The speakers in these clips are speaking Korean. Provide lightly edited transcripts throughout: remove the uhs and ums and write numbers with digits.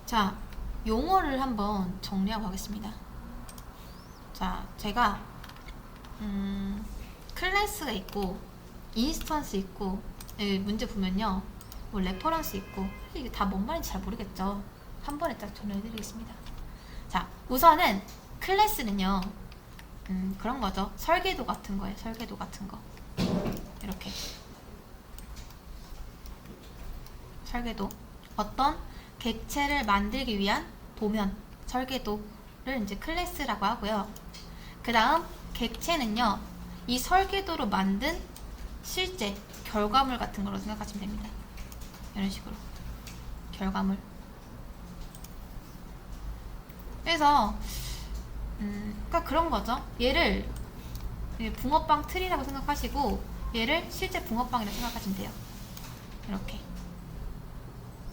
자, 용어를 한번 정리하고 가겠습니다. 자, 제가 클래스가 있고 인스턴스 있고 여기 문제 보면요 뭐 레퍼런스 있고 이게 다 뭔 말인지 잘 모르겠죠. 한 번에 딱 정리해드리겠습니다. 자, 우선은 클래스는요 그런 거죠. 설계도 같은 거예요. 설계도 같은 거 이렇게 설계도, 어떤 객체를 만들기 위한 도면, 설계도를 이제 클래스라고 하고요. 그 다음 객체는요 이 설계도로 만든 실제 결과물 같은 걸로 생각하시면 됩니다. 이런 식으로 결과물. 그래서 그러니까 그런 거죠. 얘를 붕어빵 틀이라고 생각하시고 얘를 실제 붕어빵이라고 생각하시면 돼요. 이렇게.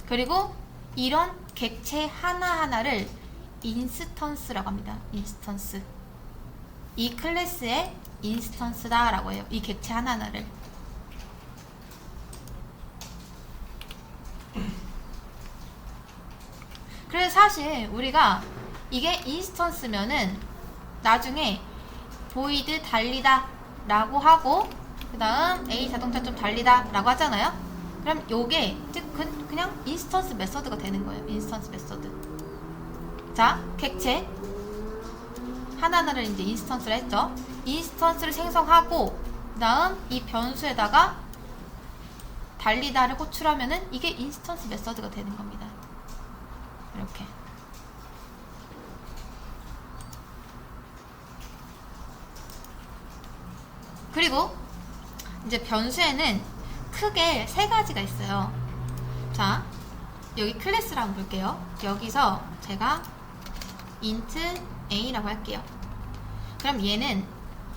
그리고 이런 객체 하나하나를 인스턴스라고 합니다. 인스턴스. 이 클래스의 인스턴스다 라고 해요. 이 객체 하나하나를. 그래서 사실 우리가 이게 인스턴스면은 나중에 보이드 달리다 라고 하고 그 다음 A 자동차 좀 달리다 라고 하잖아요. 그럼 요게 그냥 인스턴스 메서드가 되는 거예요. 인스턴스 메서드. 자, 객체 하나하나를 이제 인스턴스를 했죠. 인스턴스를 생성하고 그 다음 이 변수에다가 달리다를 호출하면은 이게 인스턴스 메서드가 되는 겁니다. 이렇게. 그리고 이제 변수에는 크게 세 가지가 있어요. 자, 여기 클래스를 한번 볼게요. 여기서 제가 int a라고 할게요. 그럼 얘는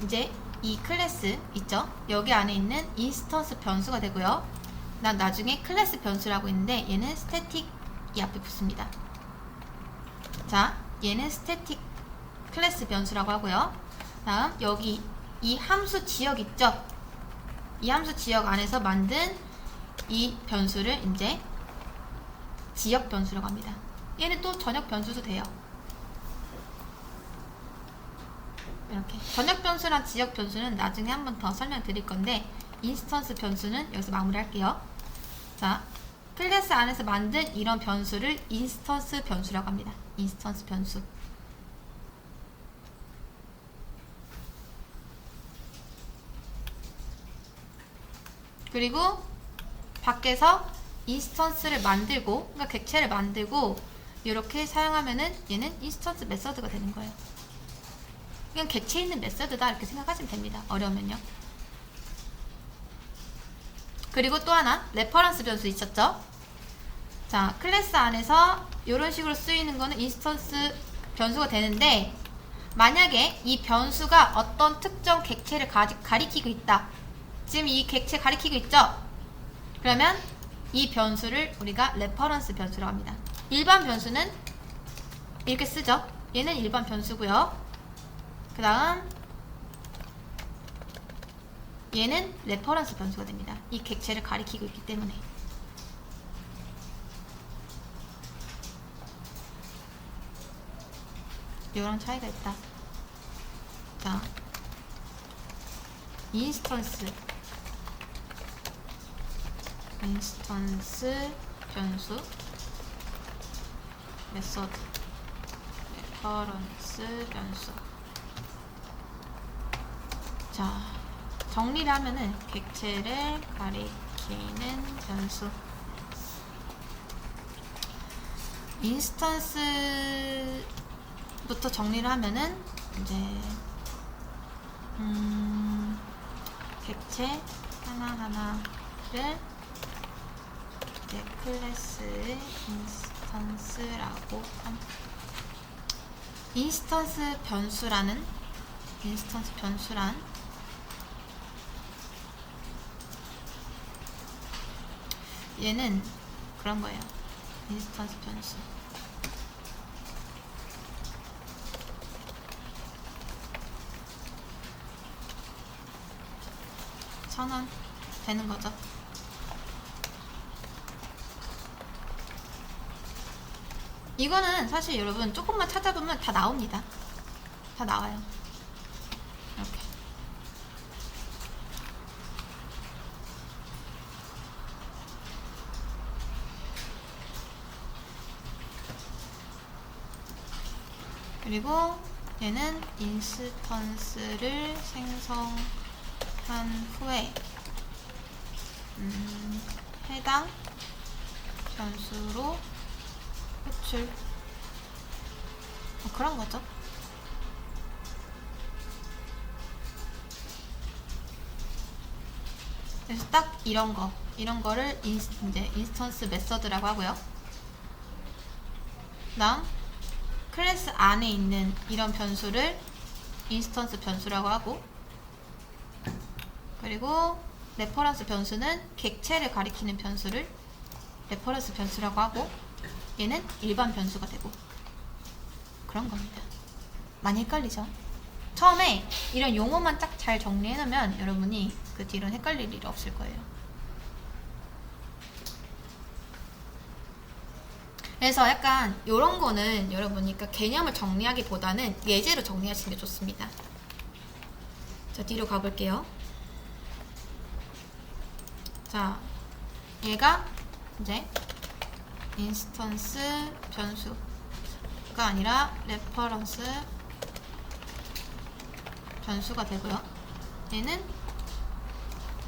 이제 이 클래스 있죠? 여기 안에 있는 인스턴스 변수가 되고요. 난 나중에 클래스 변수라고 있는데 얘는 static 이 앞에 붙습니다. 자, 얘는 static 클래스 변수라고 하고요. 다음 여기 이 함수 지역 있죠? 이 함수 지역 안에서 만든 이 변수를 이제 지역 변수라고 합니다. 얘는 또 전역 변수도 돼요. 이렇게 전역 변수랑 지역 변수는 나중에 한 번 더 설명드릴 건데 인스턴스 변수는 여기서 마무리할게요. 자, 클래스 안에서 만든 이런 변수를 인스턴스 변수라고 합니다. 인스턴스 변수. 그리고 밖에서 인스턴스를 만들고, 그러니까 객체를 만들고 이렇게 사용하면은 얘는 인스턴스 메서드가 되는 거예요. 그냥 객체 있는 메서드다 이렇게 생각하시면 됩니다. 어려우면요. 그리고 또 하나 레퍼런스 변수 있었죠. 자, 클래스 안에서 이런 식으로 쓰이는 거는 인스턴스 변수가 되는데 만약에 이 변수가 어떤 특정 객체를 가리키고 있다. 지금 이 객체 가리키고 있죠? 그러면 이 변수를 우리가 레퍼런스 변수라고 합니다. 일반 변수는 이렇게 쓰죠. 얘는 일반 변수고요. 그 다음 얘는 레퍼런스 변수가 됩니다. 이 객체를 가리키고 있기 때문에. 이런 차이가 있다. 자, 인스턴스 변수 메서드 레퍼런스 변수. 자, 정리를 하면은 객체를 가리키는 변수. 인스턴스부터 정리를 하면은 이제 객체 하나하나를 이제 클래스의 인스턴스라고 합니다. 인스턴스 변수란 얘는 그런 거예요. 인스턴스 변수. 선언 되는 거죠. 이거는 사실 여러분 조금만 찾아보면 다 나옵니다. 다 나와요. 이렇게. 그리고 얘는 인스턴스를 생성한 후에 해당 변수로 호출. 그런 거죠. 그래서 딱 이런 거를 이제 인스턴스 메서드라고 하고요. 다음 클래스 안에 있는 이런 변수를 인스턴스 변수라고 하고, 그리고 레퍼런스 변수는 객체를 가리키는 변수를 레퍼런스 변수라고 하고, 얘는 일반 변수가 되고, 그런 겁니다. 많이 헷갈리죠? 처음에 이런 용어만 딱 잘 정리해놓으면 여러분이 그 뒤로는 헷갈릴 일이 없을 거예요. 그래서 약간 요런 거는 여러분이 그러니까 개념을 정리하기보다는 예제로 정리하시는 게 좋습니다. 자, 뒤로 가볼게요. 자, 얘가 이제 인스턴스 변수가 아니라 레퍼런스 변수가 되고요. 얘는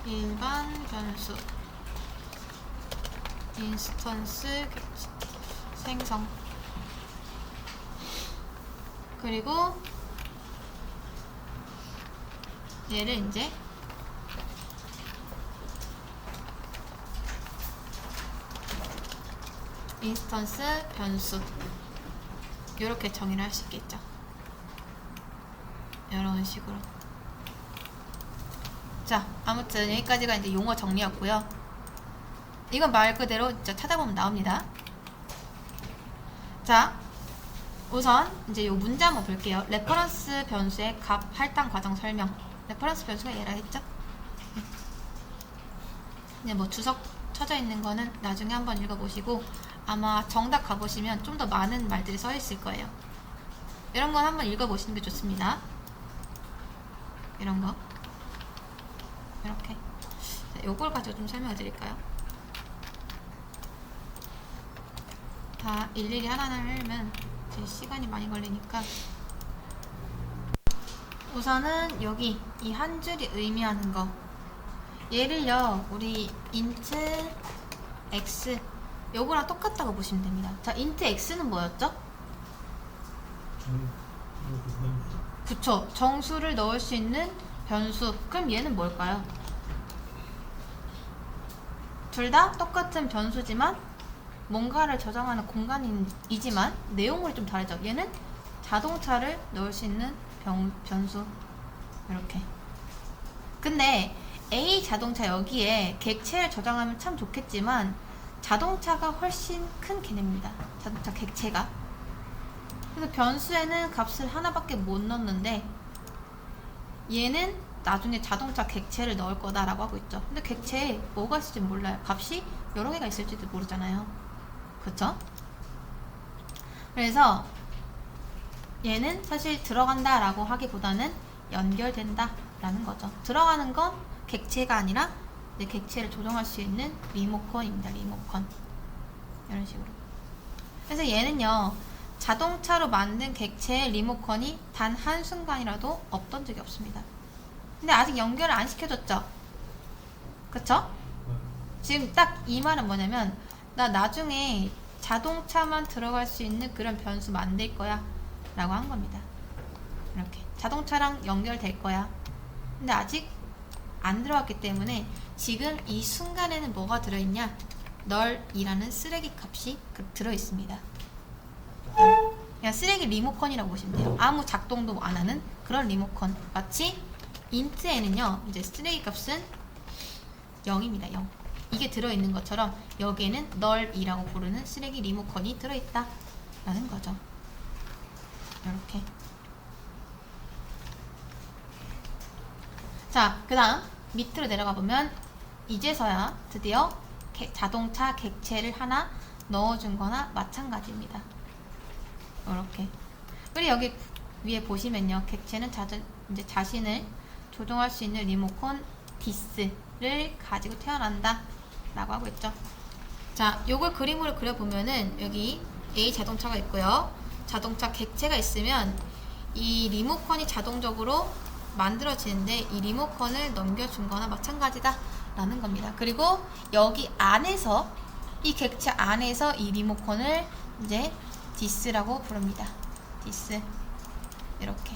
일반 변수 인스턴스 생성. 그리고 얘를 이제 인스턴스 변수 이렇게 정의를 할 수 있겠죠. 이런 식으로. 자, 아무튼 여기까지가 이제 용어 정리였고요. 이건 말 그대로 진짜 찾아보면 나옵니다. 자, 우선 이제 요 문제 한번 볼게요. 레퍼런스 변수의 값 할당 과정 설명. 레퍼런스 변수가 얘라 했죠? 이제 뭐 주석 쳐져 있는 거는 나중에 한번 읽어보시고, 아마 정답 가보시면 좀 더 많은 말들이 써 있을 거예요. 이런 건 한번 읽어보시는 게 좋습니다. 이런 거 이렇게. 자, 요걸 가지고 좀 설명해 드릴까요? 다 일일이 하나하나 하려면 제 시간이 많이 걸리니까, 우선은 여기 이 한 줄이 의미하는 거, 얘를요 우리 int x 요거랑 똑같다고 보시면 됩니다. 자, int x는 뭐였죠? 그쵸, 정수를 넣을 수 있는 변수. 그럼 얘는 뭘까요? 둘 다 똑같은 변수지만 뭔가를 저장하는 공간이지만 내용물이 좀 다르죠. 얘는 자동차를 넣을 수 있는 변수. 이렇게. 근데 A 자동차 여기에 객체를 저장하면 참 좋겠지만 자동차가 훨씬 큰 개념입니다. 자동차 객체가. 그래서 변수에는 값을 하나밖에 못 넣는데 얘는 나중에 자동차 객체를 넣을 거다라고 하고 있죠. 근데 객체에 뭐가 있을지 몰라요. 값이 여러 개가 있을지도 모르잖아요. 그쵸? 그래서 얘는 사실 들어간다 라고 하기보다는 연결된다 라는 거죠. 들어가는 건 객체가 아니라 이제 객체를 조정할 수 있는 리모컨입니다. 리모컨. 이런 식으로. 그래서 얘는요 자동차로 만든 객체의 리모컨이 단 한순간이라도 없던 적이 없습니다. 근데 아직 연결을 안 시켜줬죠? 그쵸? 지금 딱 이 말은 뭐냐면, 나 나중에 자동차만 들어갈 수 있는 그런 변수 만들 거야 라고 한 겁니다. 이렇게 자동차랑 연결될 거야. 근데 아직 안 들어갔기 때문에 지금 이 순간에는 뭐가 들어있냐? 널이라는 쓰레기 값이 들어있습니다. 그냥 쓰레기 리모컨이라고 보시면 돼요. 아무 작동도 안 하는 그런 리모컨. 마치 int에는요 이제 쓰레기 값은 0입니다. 0. 이게 들어있는 것처럼 여기에는 널이라고 부르는 쓰레기 리모컨이 들어있다 라는 거죠. 이렇게. 자, 그 다음 밑으로 내려가 보면 이제서야 드디어 자동차 객체를 하나 넣어준 거나 마찬가지입니다. 이렇게. 그리고 여기 위에 보시면요, 객체는 이제 자신을 조종할 수 있는 리모컨 디스를 가지고 태어난다 라고 하고 있죠. 자, 요걸 그림으로 그려보면은 여기 A 자동차가 있고요, 자동차 객체가 있으면 이 리모컨이 자동적으로 만들어지는데 이 리모컨을 넘겨준 거나 마찬가지다 라는 겁니다. 그리고 여기 안에서, 이 객체 안에서 이 리모컨을 이제 디스라고 부릅니다. 디스. 이렇게.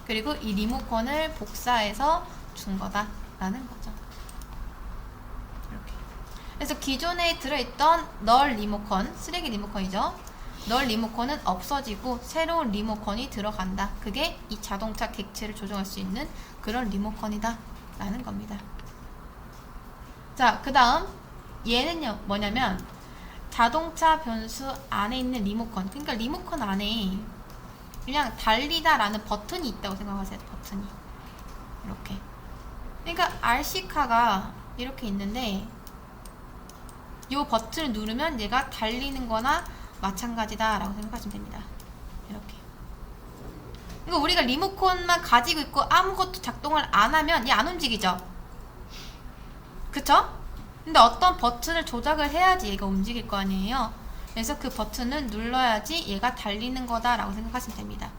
그리고 이 리모컨을 복사해서 준 거다 라는 거죠. 이렇게. 그래서 기존에 들어있던 널 리모컨, 쓰레기 리모컨이죠. 널 리모컨은 없어지고 새로운 리모컨이 들어간다. 그게 이 자동차 객체를 조정할 수 있는 그런 리모컨이다 라는 겁니다. 자, 그 다음 얘는요 뭐냐면 자동차 변수 안에 있는 리모컨, 그러니까 리모컨 안에 그냥 달리다 라는 버튼이 있다고 생각하세요. 버튼이 이렇게. 그러니까 RC카가 이렇게 있는데 이 버튼을 누르면 얘가 달리는 거나 마찬가지다 라고 생각하시면 됩니다. 이렇게. 그러니까 우리가 리모컨만 가지고 있고 아무것도 작동을 안 하면 얘 안 움직이죠. 그쵸? 근데 어떤 버튼을 조작을 해야지 얘가 움직일 거 아니에요. 그래서 그 버튼을 눌러야지 얘가 달리는 거다 라고 생각하시면 됩니다.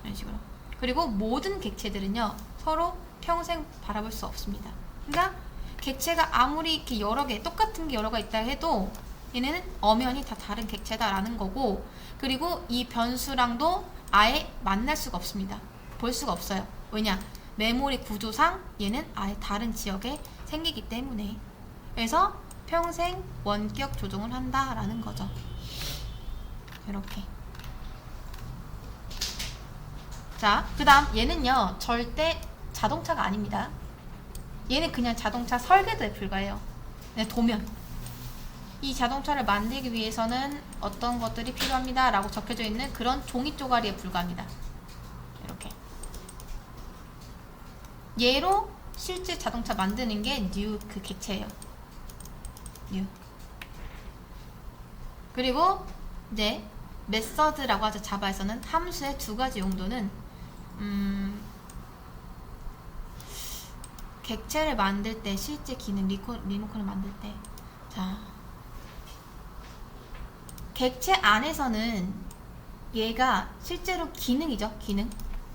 이런 식으로. 그리고 모든 객체들은요 서로 평생 바라볼 수 없습니다. 그러니까 객체가 아무리 이렇게 여러 개, 똑같은 게 여러 개 있다 해도 얘네는 엄연히 다 다른 객체다 라는 거고, 그리고 이 변수랑도 아예 만날 수가 없습니다. 볼 수가 없어요. 왜냐? 메모리 구조상 얘는 아예 다른 지역에 생기기 때문에. 그래서 평생 원격 조종을 한다 라는 거죠. 이렇게. 자, 그 다음 얘는요 절대 자동차가 아닙니다. 얘는 그냥 자동차 설계도에 불과해요. 그냥 도면. 이 자동차를 만들기 위해서는 어떤 것들이 필요합니다 라고 적혀져 있는 그런 종이 쪼가리에 불과합니다. 이렇게. 얘로 실제 자동차 만드는 게 new 그 객체예요. new. 그리고 이제 method라고 하죠. 자바에서는 함수의 두 가지 용도는 객체를 만들 때, 실제 기능 리모컨을 만들 때, 자, 객체 안에서는 얘가 실제로 기능이죠. 기능.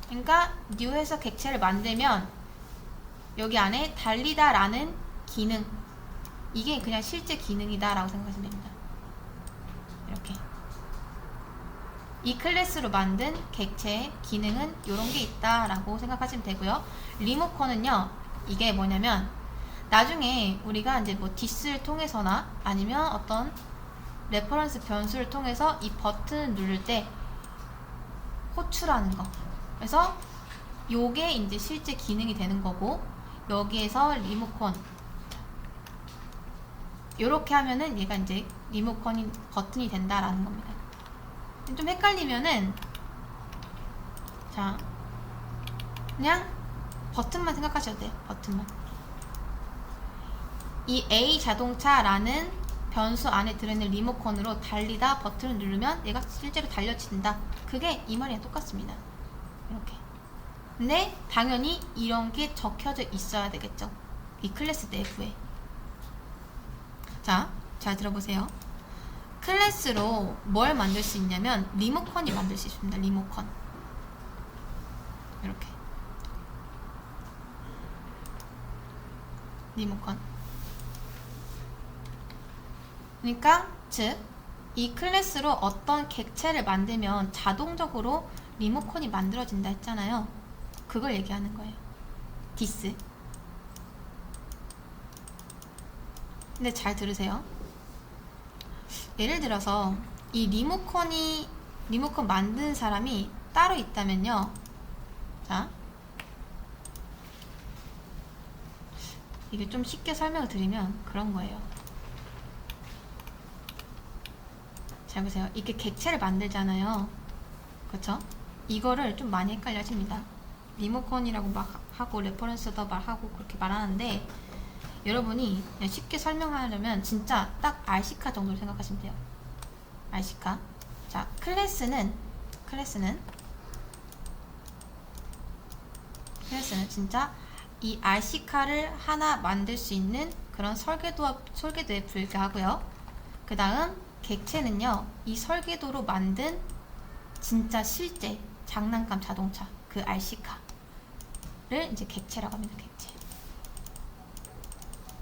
그러니까 new에서 객체를 만들면 여기 안에 달리다 라는 기능, 이게 그냥 실제 기능이다 라고 생각하시면 됩니다. 이렇게. 이 클래스로 만든 객체의 기능은 이런 게 있다 라고 생각하시면 되고요. 리모컨은요 이게 뭐냐면 나중에 우리가 이제 뭐 디스를 통해서나 아니면 어떤 레퍼런스 변수를 통해서 이 버튼을 누를 때 호출하는 거. 그래서 요게 이제 실제 기능이 되는 거고, 여기에서 리모컨 요렇게 하면은 얘가 이제 리모컨이 버튼이 된다라는 겁니다. 좀 헷갈리면은 자, 그냥 버튼만 생각하셔도 돼요. 버튼만. 이 A 자동차라는 변수 안에 들어있는 리모컨으로 달리다 버튼을 누르면 얘가 실제로 달려진다. 그게 이 말이랑 똑같습니다. 이렇게. 근데 당연히 이런 게 적혀져 있어야 되겠죠. 이 클래스 내부에. 자, 잘 들어보세요. 클래스로 뭘 만들 수 있냐면 리모컨이 만들 수 있습니다. 리모컨. 이렇게. 리모컨. 그러니까 즉 이 클래스로 어떤 객체를 만들면 자동적으로 리모컨이 만들어진다 했잖아요. 그걸 얘기하는 거예요. 디스. 근데 잘 들으세요. 예를 들어서 이 리모컨 만드는 사람이 따로 있다면요. 자, 이게 좀 쉽게 설명을 드리면 그런 거예요. 잘 보세요. 이렇게 객체를 만들잖아요. 그쵸? 이거를 좀 많이 헷갈려 하십니다. 리모컨이라고 막 하고 레퍼런스도 말하고 그렇게 말하는데, 여러분이 그냥 쉽게 설명하려면 진짜 딱 RC카 정도로 생각하시면 돼요. RC카. 자, 클래스는 클래스는 진짜 이 RC카를 하나 만들 수 있는 그런 설계도에 불과하고요. 그 다음 객체는요, 이 설계도로 만든 진짜 실제 장난감 자동차, 그 RC카를 이제 객체라고 합니다. 객체.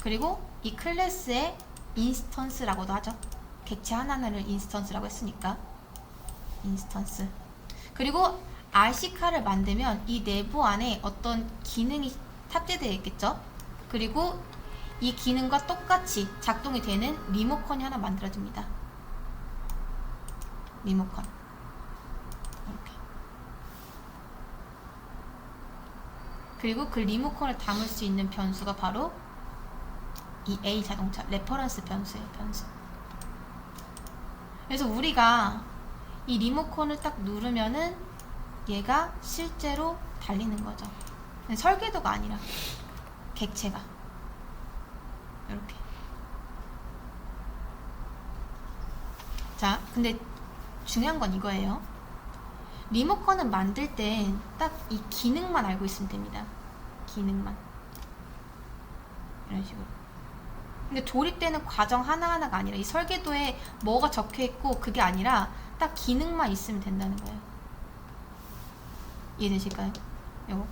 그리고 이 클래스의 인스턴스라고도 하죠. 객체 하나하나를 인스턴스라고 했으니까 인스턴스. 그리고 RC카를 만들면 이 내부 안에 어떤 기능이 탑재되어 있겠죠. 그리고 이 기능과 똑같이 작동이 되는 리모컨이 하나 만들어집니다. 리모컨. 이렇게. 그리고 그 리모컨을 담을 수 있는 변수가 바로 이 A 자동차 레퍼런스 변수예요. 변수. 그래서 우리가 이 리모컨을 딱 누르면은 얘가 실제로 달리는 거죠. 설계도가 아니라 객체가 이렇게. 자, 근데 중요한 건 이거예요. 리모컨을 만들 땐 딱 이 기능만 알고 있으면 됩니다. 기능만. 이런 식으로. 근데 조립되는 과정 하나하나가 아니라 이 설계도에 뭐가 적혀있고 그게 아니라 딱 기능만 있으면 된다는 거예요. 이해되실까요? 요거.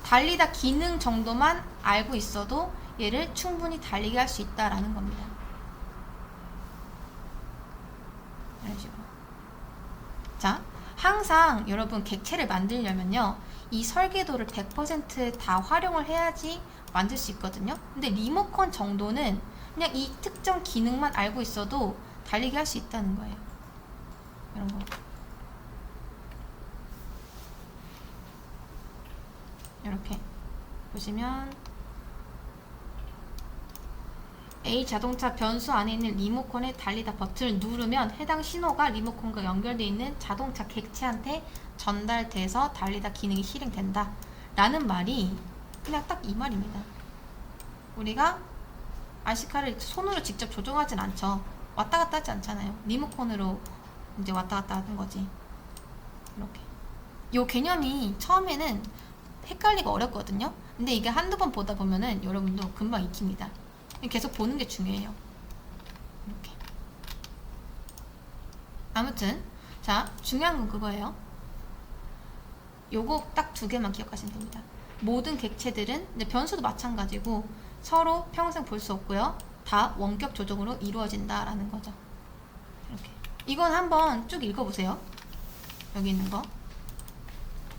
달리다 기능 정도만 알고 있어도 얘를 충분히 달리게 할 수 있다라는 겁니다. 이런 식으로. 자, 항상 여러분 객체를 만들려면요, 이 설계도를 100% 다 활용을 해야지 만들 수 있거든요. 근데 리모컨 정도는 그냥 이 특정 기능만 알고 있어도 달리게 할 수 있다는 거예요. 이런 거. 이렇게 보시면 A 자동차 변수 안에 있는 리모컨의 달리다 버튼을 누르면 해당 신호가 리모컨과 연결되어 있는 자동차 객체한테 전달돼서 달리다 기능이 실행된다 라는 말이 그냥 딱 이 말입니다. 우리가 RC카를 손으로 직접 조종하진 않죠. 왔다 갔다 하지 않잖아요. 리모컨으로 이제 왔다 갔다 하는 거지. 이렇게. 요 개념이 처음에는 헷갈리고 어렵거든요. 근데 이게 한두 번 보다 보면은 여러분도 금방 익힙니다. 계속 보는 게 중요해요. 이렇게. 아무튼 자, 중요한 건 그거예요. 요거 딱 두 개만 기억하시면 됩니다. 모든 객체들은 이제 변수도 마찬가지고 서로 평생 볼 수 없고요. 다 원격 조종으로 이루어진다라는 거죠. 이렇게. 이건 한번 쭉 읽어보세요. 여기 있는 거.